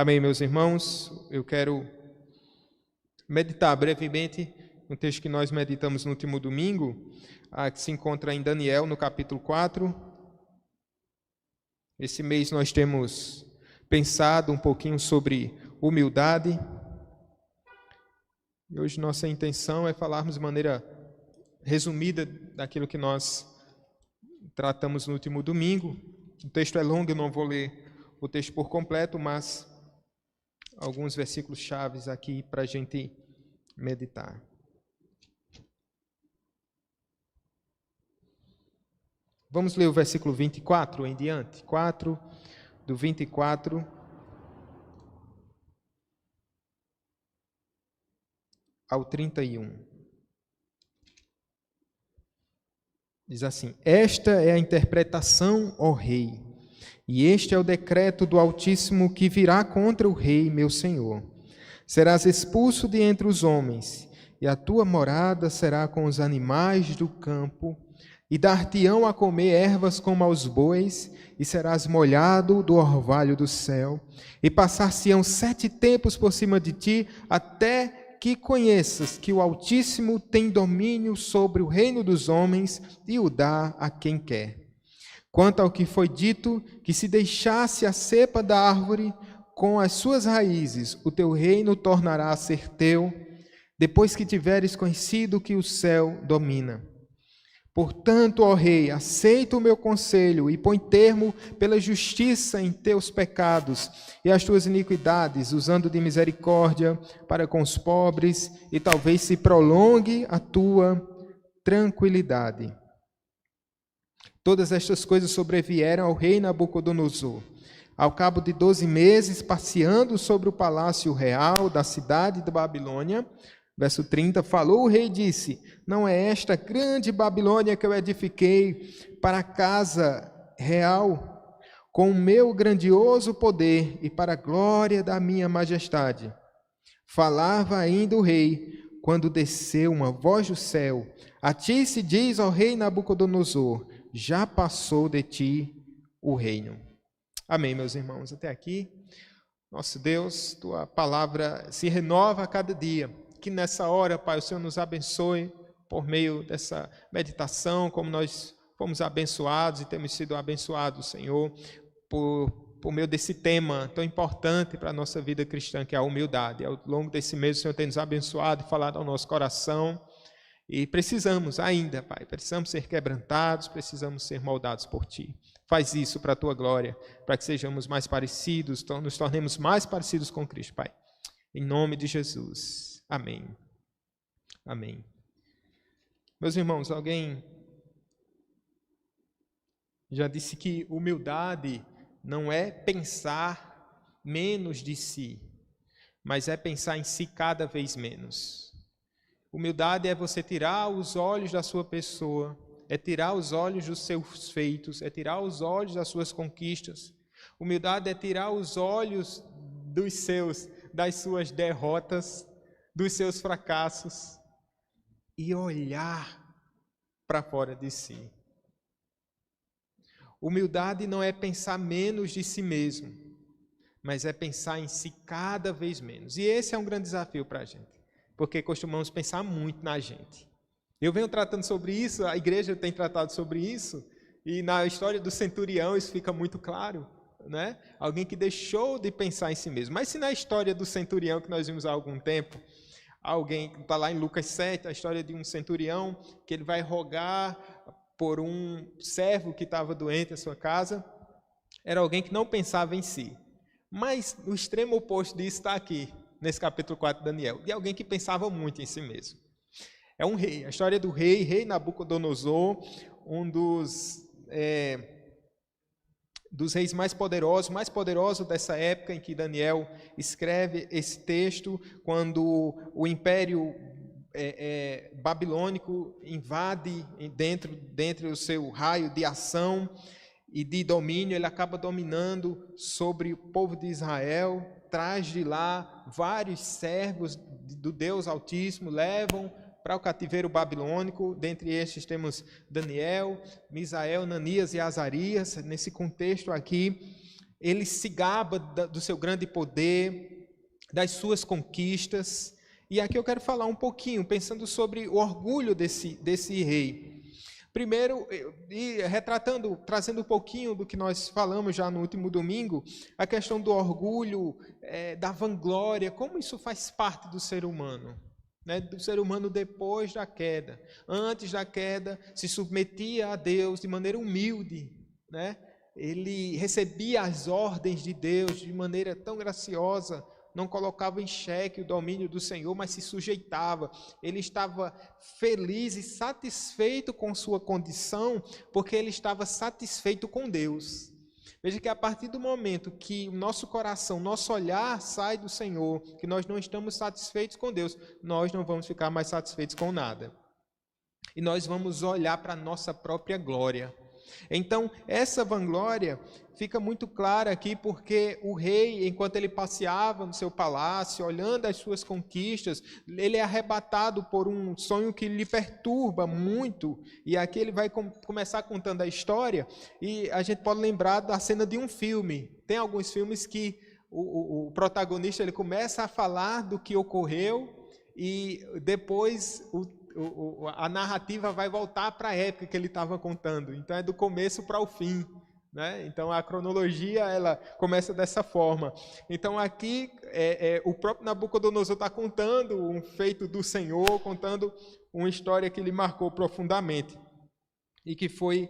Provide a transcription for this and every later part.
Amém, meus irmãos. Eu quero meditar brevemente um texto que nós meditamos no último domingo, que se encontra em Daniel, no capítulo 4. Esse mês nós temos pensado um pouquinho sobre humildade. E hoje nossa intenção é falarmos de maneira resumida daquilo que nós tratamos no último domingo. O texto é longo, eu não vou ler o texto por completo, mas alguns versículos chaves aqui para a gente meditar. Vamos ler o versículo 24 em diante. 4, do 24 ao 31. Diz assim: Esta é a interpretação, ó rei, e este é o decreto do Altíssimo que virá contra o rei, meu senhor. Serás expulso de entre os homens, e a tua morada será com os animais do campo, e dar-te-ão a comer ervas como aos bois, e serás molhado do orvalho do céu, e passar-se-ão 7 tempos por cima de ti, até que conheças que o Altíssimo tem domínio sobre o reino dos homens, e o dá a quem quer. Quanto ao que foi dito, que se deixasse a cepa da árvore, com as suas raízes, o teu reino tornará a ser teu, depois que tiveres conhecido que o céu domina. Portanto, ó rei, aceita o meu conselho e põe termo pela justiça em teus pecados e as tuas iniquidades, usando de misericórdia para com os pobres, e talvez se prolongue a tua tranquilidade. Todas estas coisas sobrevieram ao rei Nabucodonosor. Ao cabo de 12 meses, passeando sobre o palácio real da cidade de Babilônia, verso 30, falou o rei e disse: Não é esta grande Babilônia que eu edifiquei para a casa real, com o meu grandioso poder e para a glória da minha majestade? Falava ainda o rei, quando desceu uma voz do céu: A ti se diz, ó rei Nabucodonosor, já passou de ti o reino. Amém, meus irmãos. Até aqui, nosso Deus, tua palavra se renova a cada dia. Que nessa hora, Pai, o Senhor nos abençoe por meio dessa meditação, como nós fomos abençoados e temos sido abençoados, Senhor, por meio desse tema tão importante para a nossa vida cristã, que é a humildade. Ao longo desse mês, o Senhor tem nos abençoado e falado ao nosso coração. E precisamos ainda, Pai, precisamos ser quebrantados, precisamos ser moldados por Ti. Faz isso para a Tua glória, para que sejamos mais parecidos, nos tornemos mais parecidos com Cristo, Pai. Em nome de Jesus. Amém. Amém. Meus irmãos, alguém já disse que humildade não é pensar menos de si, mas é pensar em si cada vez menos. Humildade é você tirar os olhos da sua pessoa, é tirar os olhos dos seus feitos, é tirar os olhos das suas conquistas. Humildade é tirar os olhos das suas derrotas, dos seus fracassos e olhar para fora de si. Humildade não é pensar menos de si mesmo, mas é pensar em si cada vez menos. E esse é um grande desafio para a gente, porque costumamos pensar muito na gente. Eu venho tratando sobre isso, a igreja tem tratado sobre isso, e na história do centurião isso fica muito claro, né? Alguém que deixou de pensar em si mesmo. Mas se na história do centurião que nós vimos há algum tempo, alguém está lá em Lucas 7, a história de um centurião que ele vai rogar por um servo que estava doente em sua casa, era alguém que não pensava em si. Mas o extremo oposto disso está aqui, nesse capítulo 4 de Daniel, de alguém que pensava muito em si mesmo. É um rei, a história do rei Nabucodonosor, um dos reis mais poderoso dessa época em que Daniel escreve esse texto, quando o império babilônico invade dentro do seu raio de ação e de domínio. Ele acaba dominando sobre o povo de Israel, traz de lá vários servos do Deus Altíssimo, levam para o cativeiro babilônico. Dentre estes temos Daniel, Misael, Ananias e Azarias, nesse contexto aqui. ele se gaba do seu grande poder, das suas conquistas. E aqui eu quero falar um pouquinho, pensando sobre o orgulho desse rei. Primeiro, trazendo um pouquinho do que nós falamos já no último domingo, a questão do orgulho, da vanglória, como isso faz parte do ser humano, né? Do ser humano depois da queda. Antes da queda, se submetia a Deus de maneira humilde, né? Ele recebia as ordens de Deus de maneira tão graciosa, não colocava em xeque o domínio do Senhor, mas se sujeitava. Ele estava feliz e satisfeito com sua condição, porque ele estava satisfeito com Deus. Veja que a partir do momento que o nosso coração, nosso olhar sai do Senhor, que nós não estamos satisfeitos com Deus, nós não vamos ficar mais satisfeitos com nada. E nós vamos olhar para a nossa própria glória. Então, essa vanglória fica muito clara aqui porque o rei, enquanto ele passeava no seu palácio, olhando as suas conquistas, ele é arrebatado por um sonho que lhe perturba muito. E aqui ele vai começar contando a história e a gente pode lembrar da cena de um filme. Tem alguns filmes que o protagonista ele começa a falar do que ocorreu e depois a narrativa vai voltar para a época que ele estava contando. Então é do começo para o fim, né? Então a cronologia ela começa dessa forma. Então aqui o próprio Nabucodonosor está contando um feito do Senhor, contando uma história que lhe marcou profundamente e que foi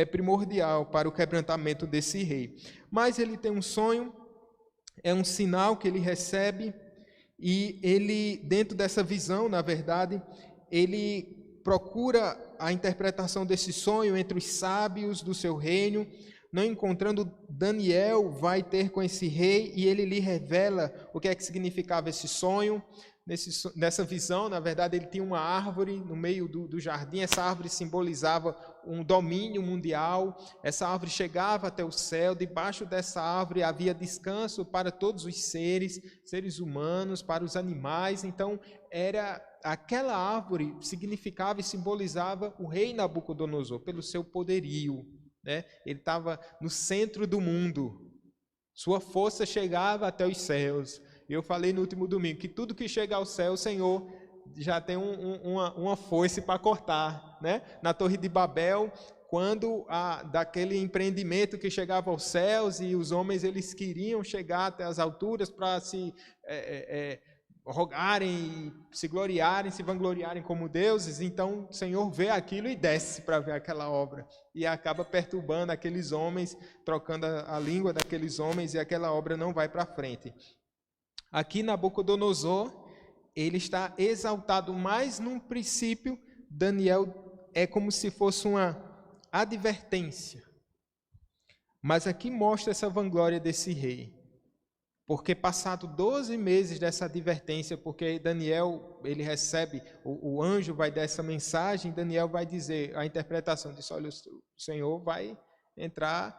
primordial para o quebrantamento desse rei. Mas ele tem um sonho, é um sinal que ele recebe e ele, dentro dessa visão, na verdade, ele procura a interpretação desse sonho entre os sábios do seu reino. Não encontrando, Daniel vai ter com esse rei e ele lhe revela o que é que significava esse sonho. Nessa visão, na verdade, ele tinha uma árvore no meio do jardim. Essa árvore simbolizava um domínio mundial. Essa árvore chegava até o céu. Debaixo dessa árvore havia descanso para todos os seres humanos, para os animais. Então, aquela árvore significava e simbolizava o rei Nabucodonosor, pelo seu poderio, né? Ele estava no centro do mundo. Sua força chegava até os céus. Eu falei no último domingo que tudo que chega ao céu, o Senhor já tem uma foice para cortar, né? Na Torre de Babel, quando daquele empreendimento que chegava aos céus e os homens eles queriam chegar até as alturas para se rogarem, se gloriarem, se vangloriarem como deuses, então o Senhor vê aquilo e desce para ver aquela obra e acaba perturbando aqueles homens, trocando a língua daqueles homens e aquela obra não vai para frente. Aqui Nabucodonosor, ele está exaltado, mas num princípio, Daniel é como se fosse uma advertência. Mas aqui mostra essa vanglória desse rei. Porque passado 12 meses dessa advertência, porque Daniel, ele recebe, o anjo vai dar essa mensagem, Daniel vai dizer, a interpretação diz, olha, o Senhor vai entrar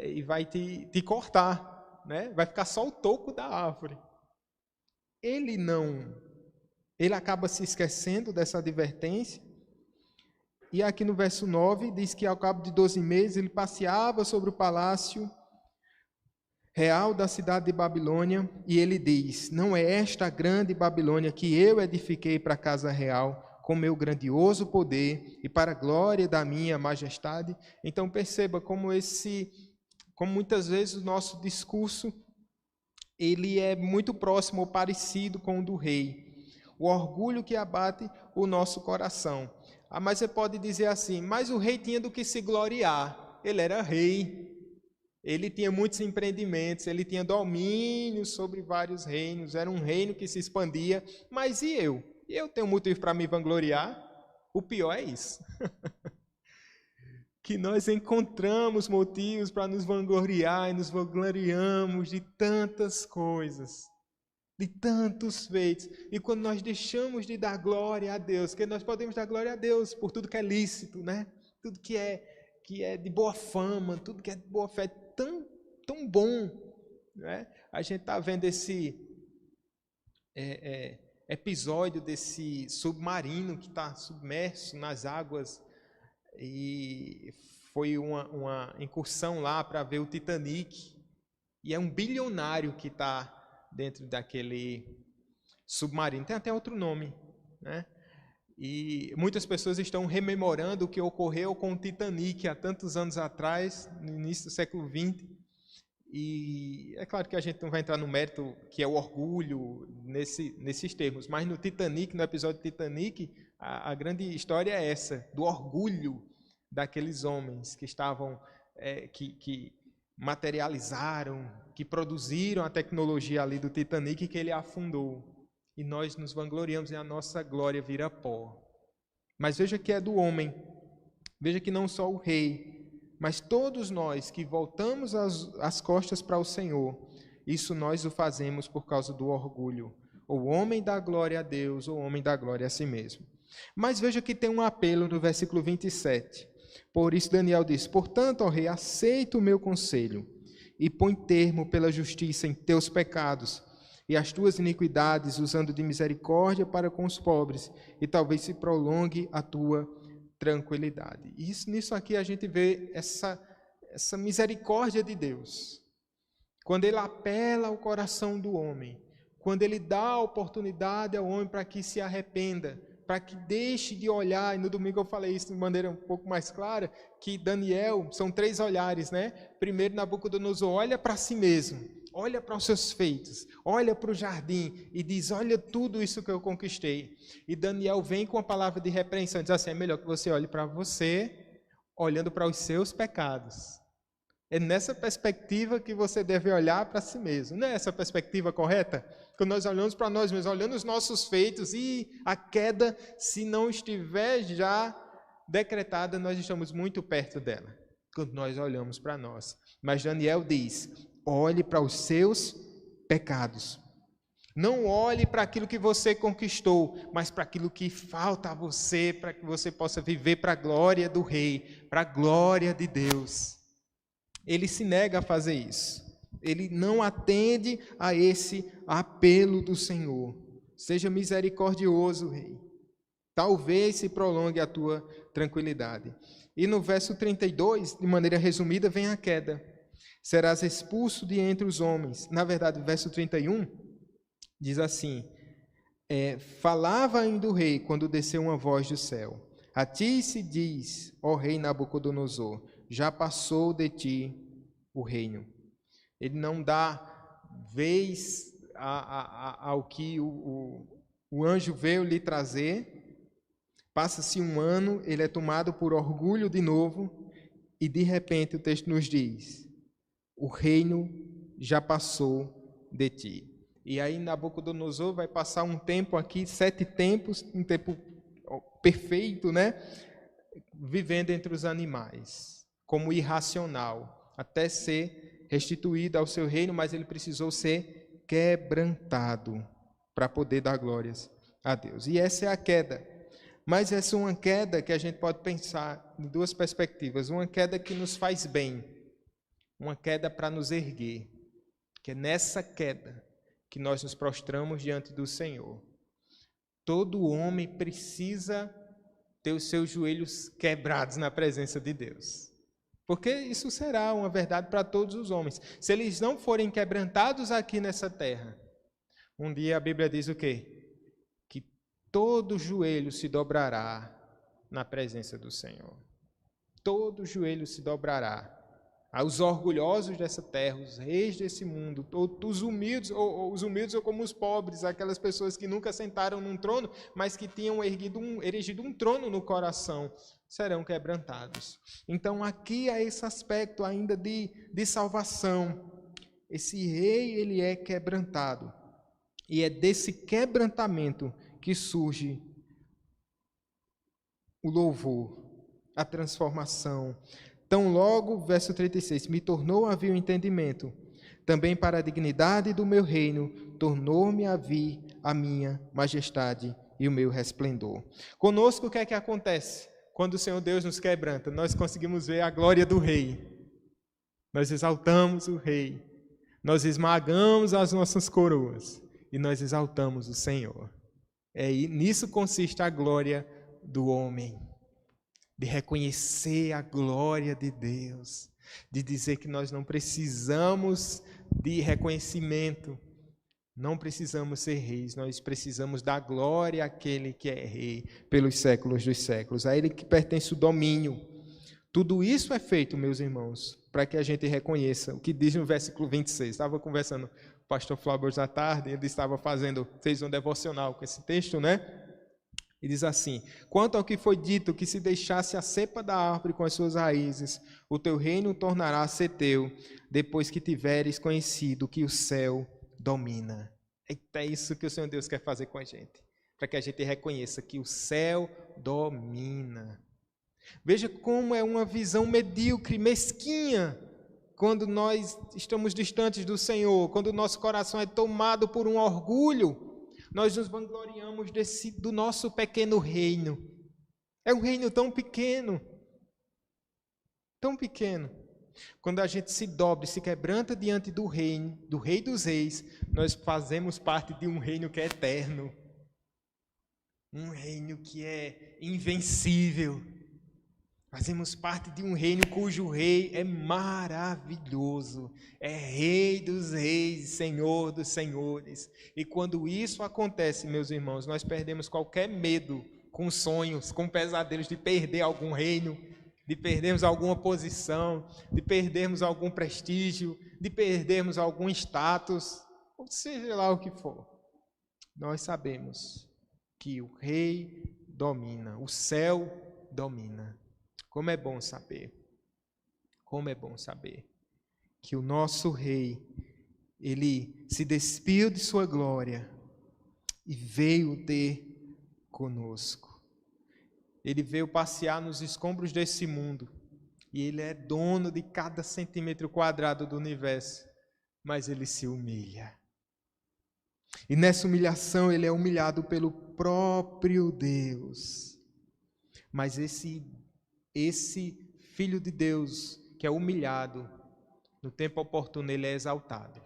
e vai te cortar. Né? Vai ficar só o toco da árvore. Ele acaba se esquecendo dessa advertência. E aqui no verso 9 diz que ao cabo de 12 meses ele passeava sobre o palácio real da cidade de Babilônia e ele diz, não é esta a grande Babilônia que eu edifiquei para a casa real com meu grandioso poder e para a glória da minha majestade? Então perceba como muitas vezes o nosso discurso ele é muito próximo ou parecido com o do rei. O orgulho que abate o nosso coração. Mas você pode dizer assim, mas o rei tinha do que se gloriar. Ele era rei. Ele tinha muitos empreendimentos, ele tinha domínio sobre vários reinos, era um reino que se expandia. Mas e eu? Eu tenho motivo para me vangloriar? O pior é isso. Que nós encontramos motivos para nos vangloriar e nos vangloriamos de tantas coisas, de tantos feitos. E quando nós deixamos de dar glória a Deus, que nós podemos dar glória a Deus por tudo que é lícito, né? Tudo que é de boa fama, tudo que é de boa fé, tão bom, né? A gente está vendo esse episódio desse submarino que está submerso nas águas. E foi uma incursão lá para ver o Titanic, E é um bilionário que está dentro daquele submarino. Tem até outro nome, né? E muitas pessoas estão rememorando o que ocorreu com o Titanic há tantos anos atrás, no início do século XX. E é claro que a gente não vai entrar no mérito que é o orgulho nesses termos, mas no Titanic, no episódio Titanic, a grande história é essa, do orgulho daqueles homens que estavam, que materializaram, que produziram a tecnologia ali do Titanic que ele afundou. E nós nos vangloriamos e a nossa glória vira pó. Mas veja que é do homem. Veja que não só o rei, mas todos nós que voltamos as costas para o Senhor, isso nós o fazemos por causa do orgulho. O homem dá glória a Deus, o homem dá glória a si mesmo. Mas veja que tem um apelo no versículo 27. Por isso Daniel diz: portanto, ó rei, aceita o meu conselho e põe termo pela justiça em teus pecados e as tuas iniquidades, usando de misericórdia para com os pobres, e talvez se prolongue a tua tranquilidade. E nisso aqui a gente vê essa misericórdia de Deus. Quando Ele apela ao coração do homem, quando Ele dá a oportunidade ao homem para que se arrependa, para que deixe de olhar, e no domingo eu falei isso de maneira um pouco mais clara, que Daniel, são 3 olhares, né? Primeiro, Nabucodonosor olha para si mesmo, olha para os seus feitos, olha para o jardim e diz: olha tudo isso que eu conquistei. E Daniel vem com a palavra de repreensão, diz assim: é melhor que você olhe para você, olhando para os seus pecados. É nessa perspectiva que você deve olhar para si mesmo. Não é essa perspectiva correta? Quando nós olhamos para nós mesmos, olhando os nossos feitos, e a queda, se não estiver já decretada, nós estamos muito perto dela, quando nós olhamos para nós. Mas Daniel diz: olhe para os seus pecados. Não olhe para aquilo que você conquistou, mas para aquilo que falta a você, para que você possa viver para a glória do Rei, para a glória de Deus. Ele se nega a fazer isso. Ele não atende a esse apelo do Senhor. Seja misericordioso, Rei. Talvez se prolongue a tua tranquilidade. E no verso 32, de maneira resumida, vem a queda. Serás expulso de entre os homens. Na verdade, o verso 31 diz assim: falava ainda o rei quando desceu uma voz do céu. A ti se diz, ó rei Nabucodonosor, já passou de ti o reino. Ele não dá vez ao que o anjo veio lhe trazer. Passa-se um ano, ele é tomado por orgulho de novo, e de repente o texto nos diz: o reino já passou de ti. E aí Nabucodonosor vai passar um tempo aqui, 7 tempos, um tempo perfeito, né? Vivendo entre os animais, como irracional, até ser restituído ao seu reino, mas ele precisou ser quebrantado para poder dar glórias a Deus. E essa é a queda. Mas essa é uma queda que a gente pode pensar em 2 perspectivas. Uma queda que nos faz bem, uma queda para nos erguer, que é nessa queda que nós nos prostramos diante do Senhor. Todo homem precisa ter os seus joelhos quebrados na presença de Deus, porque isso será uma verdade para todos os homens. Se eles não forem quebrantados aqui nessa terra, um dia a Bíblia diz o quê? Que todo joelho se dobrará na presença do Senhor. Todo joelho se dobrará. Aos orgulhosos dessa terra, os reis desse mundo, os humildes, ou como os pobres, aquelas pessoas que nunca sentaram num trono, mas que tinham erigido um trono no coração, serão quebrantados. Então aqui há esse aspecto ainda de salvação. Esse rei, ele é quebrantado. E é desse quebrantamento que surge o louvor, a transformação. Tão logo, verso 36, me tornou a vir o entendimento, também para a dignidade do meu reino, tornou-me a vir a minha majestade e o meu resplendor. Conosco, o que é que acontece? Quando o Senhor Deus nos quebranta, nós conseguimos ver a glória do Rei. Nós exaltamos o Rei. Nós esmagamos as nossas coroas e nós exaltamos o Senhor. Nisso consiste a glória do homem. De reconhecer a glória de Deus, de dizer que nós não precisamos de reconhecimento. Não precisamos ser reis, nós precisamos dar glória àquele que é rei pelos séculos dos séculos, a ele que pertence o domínio. Tudo isso é feito, meus irmãos, para que a gente reconheça o que diz no versículo 26. Estava conversando com o pastor Flávio hoje à tarde, ele estava fez um devocional com esse texto, né? E diz assim: quanto ao que foi dito, que se deixasse a cepa da árvore com as suas raízes, o teu reino tornará a ser teu, depois que tiveres conhecido que o céu domina. É isso que o Senhor Deus quer fazer com a gente, para que a gente reconheça que o céu domina. Veja como é uma visão medíocre, mesquinha, quando nós estamos distantes do Senhor, quando o nosso coração é tomado por um orgulho, nós nos vangloriamos do nosso pequeno reino. É um reino tão pequeno, tão pequeno. Quando a gente se dobra e se quebranta diante do Rei dos Reis, nós fazemos parte de um reino que é eterno, um reino que é invencível. Fazemos parte de um reino cujo rei é maravilhoso, é Rei dos Reis, Senhor dos Senhores. E quando isso acontece, meus irmãos, nós perdemos qualquer medo com sonhos, com pesadelos de perder algum reino, de perdermos alguma posição, de perdermos algum prestígio, de perdermos algum status, ou seja lá o que for. Nós sabemos que o Rei domina, o céu domina. Como é bom saber que o nosso Rei, ele se despiu de sua glória e veio ter conosco. Ele veio passear nos escombros desse mundo e ele é dono de cada centímetro quadrado do universo, mas ele se humilha. E nessa humilhação ele é humilhado pelo próprio Deus. Mas esse Filho de Deus que é humilhado, no tempo oportuno ele é exaltado.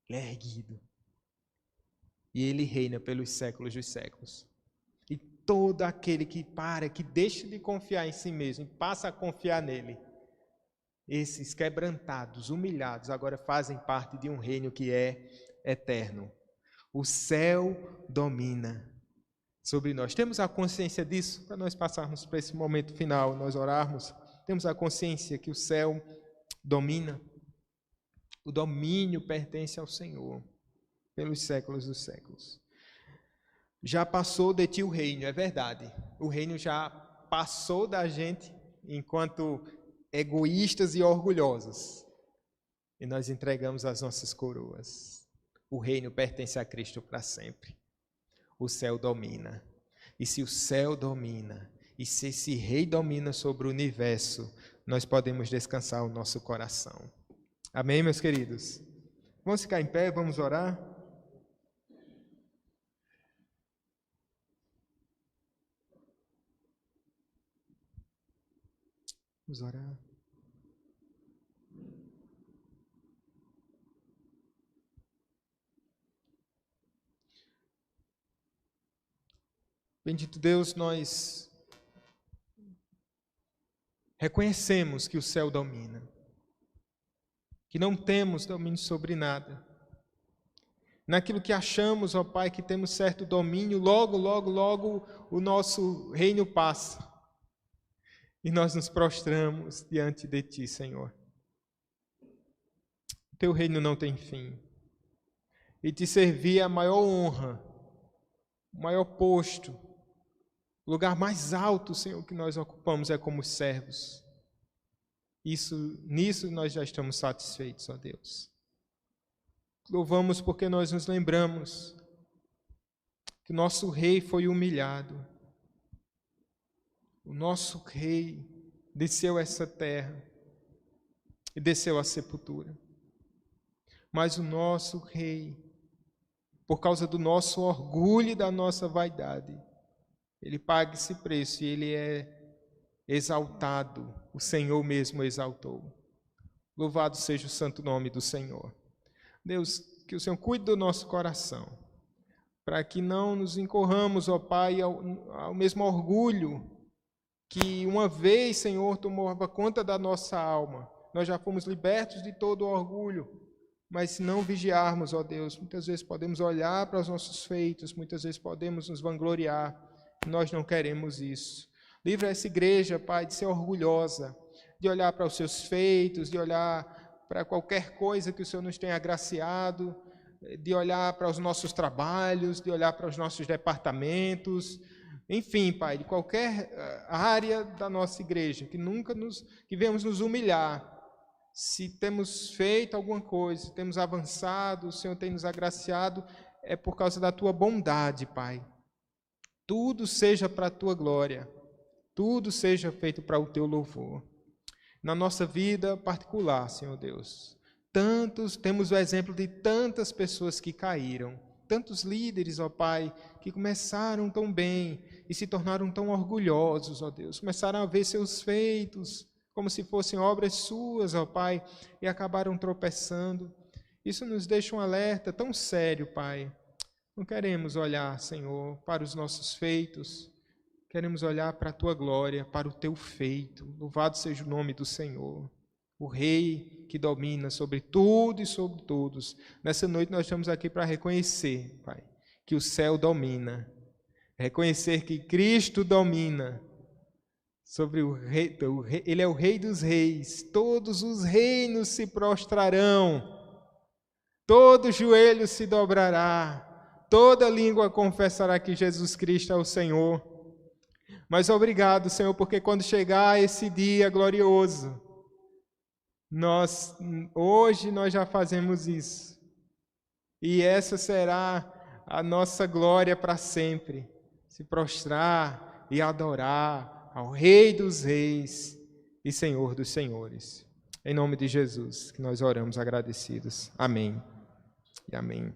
Ele é erguido. E ele reina pelos séculos dos séculos. E todo aquele que deixa de confiar em si mesmo e passa a confiar nele, esses quebrantados, humilhados, agora fazem parte de um reino que é eterno. O céu domina sobre nós. Temos a consciência disso? Para nós passarmos para esse momento final, nós orarmos, temos a consciência que o céu domina. O domínio pertence ao Senhor, pelos séculos dos séculos. Já passou de ti o reino, é verdade. O reino já passou da gente enquanto egoístas e orgulhosos. E nós entregamos as nossas coroas. O reino pertence a Cristo para sempre. O céu domina. E se o céu domina, e se esse rei domina sobre o universo, nós podemos descansar o nosso coração. Amém, meus queridos? Vamos ficar em pé, vamos orar? Vamos orar. Bendito Deus, nós reconhecemos que o céu domina, que não temos domínio sobre nada. Naquilo que achamos, ó Pai, que temos certo domínio, logo o nosso reino passa. E nós nos prostramos diante de Ti, Senhor. O Teu reino não tem fim. E Te servir é a maior honra, o maior posto, o lugar mais alto, Senhor, que nós ocupamos é como servos. Nisso nós já estamos satisfeitos, ó Deus. Louvamos porque nós nos lembramos que o nosso Rei foi humilhado. O nosso Rei desceu a essa terra e desceu à sepultura. Mas o nosso Rei, por causa do nosso orgulho e da nossa vaidade, Ele paga esse preço e Ele é exaltado. O Senhor mesmo exaltou. Louvado seja o santo nome do Senhor. Deus, que o Senhor cuide do nosso coração, para que não nos incorramos, ó Pai, ao mesmo orgulho que uma vez, Senhor, tomava conta da nossa alma, nós já fomos libertos de todo o orgulho. Mas se não vigiarmos, ó Deus, muitas vezes podemos olhar para os nossos feitos, muitas vezes podemos nos vangloriar. Nós não queremos isso. Livra essa igreja, Pai, de ser orgulhosa, de olhar para os seus feitos, de olhar para qualquer coisa que o Senhor nos tenha agraciado, de olhar para os nossos trabalhos, de olhar para os nossos departamentos, enfim, Pai, de qualquer área da nossa igreja, que venhamos nos humilhar. Se temos feito alguma coisa, se temos avançado, o Senhor tem nos agraciado, é por causa da Tua bondade, Pai. Tudo seja para a Tua glória, tudo seja feito para o Teu louvor. Na nossa vida particular, Senhor Deus, temos o exemplo de tantas pessoas que caíram, tantos líderes, ó Pai, que começaram tão bem e se tornaram tão orgulhosos, ó Deus, começaram a ver seus feitos como se fossem obras suas, ó Pai, e acabaram tropeçando. Isso nos deixa um alerta tão sério, Pai. Não queremos olhar, Senhor, para os nossos feitos, queremos olhar para a Tua glória, para o Teu feito. Louvado seja o nome do Senhor, o Rei que domina sobre tudo e sobre todos. Nessa noite nós estamos aqui para reconhecer, Pai, que o céu domina, reconhecer que Cristo domina sobre o rei, Ele é o Rei dos reis, todos os reinos se prostrarão, todo joelho se dobrará, toda língua confessará que Jesus Cristo é o Senhor. Mas obrigado, Senhor, porque quando chegar esse dia glorioso, hoje nós já fazemos isso, e essa será a nossa glória para sempre, se prostrar e adorar ao Rei dos reis e Senhor dos senhores. Em nome de Jesus, que nós oramos agradecidos. Amém e amém.